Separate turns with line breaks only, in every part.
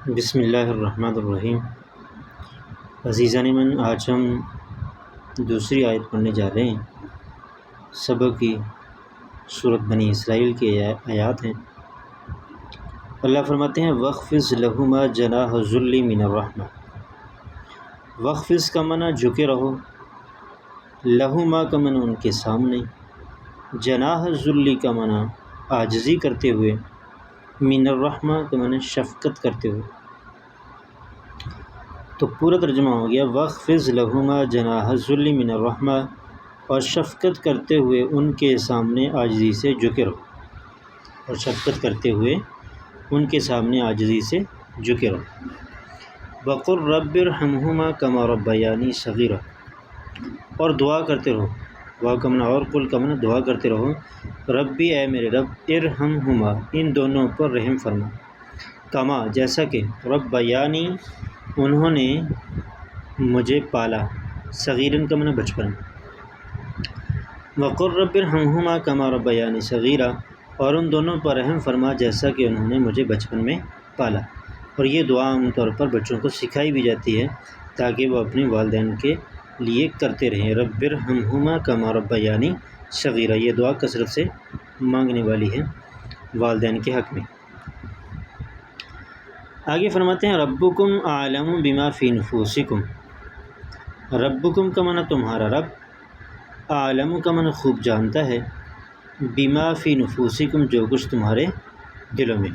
بسم اللہ الرحمن الرحیم۔ عزیزان من، آج ہم دوسری آیت پڑھنے جا رہے ہیں۔ سبق کی سورۃ بنی اسرائیل کی آیات ہیں۔ اللہ فرماتے ہیں وَاخْفِضْ لَهُمَا جَنَاحَ الذُّلِّ مِنَ الرَّحْمَةِ۔ وَاخْفِضْ کا معنی جھکے رہو، لَهُمَا کا معنی ان کے سامنے، جناح الذُّلِّ کا معنی عاجزی کرتے ہوئے، من الرحمہ کا معنی شفقت کرتے ہوئے۔ تو پورا ترجمہ ہو گیا وَاخْفِضْ لَهُمَا جَنَاحَ الذُّلِّ مِنَ الرَّحْمَةِ، اور شفقت کرتے ہوئے ان کے سامنے عاجزی سے جھکے رہو، اور شفقت کرتے ہوئے ان کے سامنے عاجزی سے جھکے رہو۔ وَقُلْ رَبِّ ارْحَمْهُمَا كَمَا رَبَّيَانِي صَغِيرًا، اور دعا کرتے رہو، دعا کا معنی اور قل کا معنی دعا کرتے رہو، ربی اے میرے رب، ارحمہما ان دونوں پر رحم فرما، کما جیسا کہ ربیانی انہوں نے مجھے پالا، صغیرن کا معنی بچپن۔ وقل رب ارحمہما کما ربیانی صغیرا، اور ان دونوں پر رحم فرما جیسا کہ انہوں نے مجھے بچپن میں پالا۔ اور یہ دعا عام طور پر بچوں کو سکھائی بھی جاتی ہے تاکہ وہ اپنے والدین کے لیے کرتے رہیں، رب ارحمہما کما ربیانی صغیرا۔ یہ دعا کثرت سے مانگنے والی ہے والدین کے حق میں۔ آگے فرماتے ہیں ربکم اعلم بما فی نفوسکم۔ ربکم کا معنی تمہارا رب، اعلم کا معنی خوب جانتا ہے، بما فی نفوسکم جو کچھ تمہارے دلوں میں،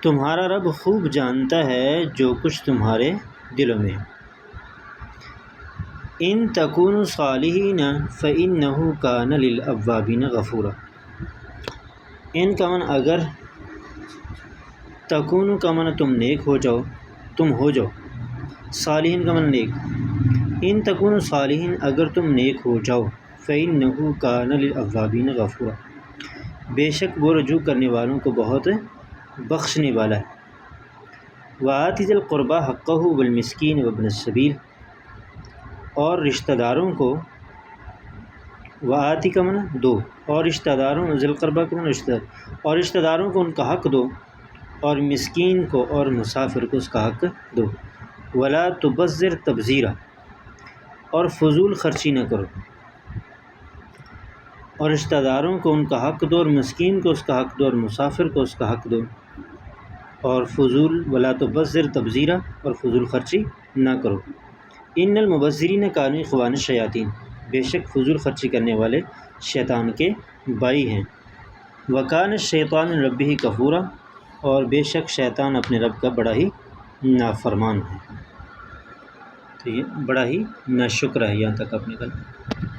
تمہارا رب خوب جانتا ہے جو کچھ تمہارے دلوں میں۔ ان تکونوا صالحین فإنہ کان للأوابین غفورا۔ ان کا معنی اگر، تکون کا معنی تم نیک ہو جاؤ، تم ہو جاؤ، صالحین کا معنی نیک، ان تکونوا صالحین اگر تم نیک ہو جاؤ، فإنہ کان للأوابین غفورا، بے شک وہ رجوع کرنے والوں کو بہت بخشنے والا ہے۔ وآت ذی القربى حقہ والمسکین وابن السبیل، اور رشتہ داروں کو، وآتی کا معنی دو، اور رشتہ داروں، ذی القربى کا معنی رشتہ دار، اور رشتہ داروں کو ان کا حق دو، اور مسکین کو اور مسافر کو اس کا حق دو۔ ولا تبذر تبذیرا، اور فضول خرچی نہ کرو، اور رشتہ داروں کو ان کا حق دو، اور مسکین کو اس کا حق دو، اور مسافر کو اس کا حق دو، اور فضول، ولا تبذر تبذیرا، اور فضول خرچی نہ کرو۔ ان المبذرین کانوا اخوان الشیاطین، بے شک فضول خرچی کرنے والے شیطان کے بھائی ہیں۔ وکان الشیطان لربہ کفورا، اور بے شک شیطان اپنے رب کا بڑا ہی نافرمان ہے۔ تو یہ بڑا ہی ناشکر ہے، یہاں تک آپ نے کہا۔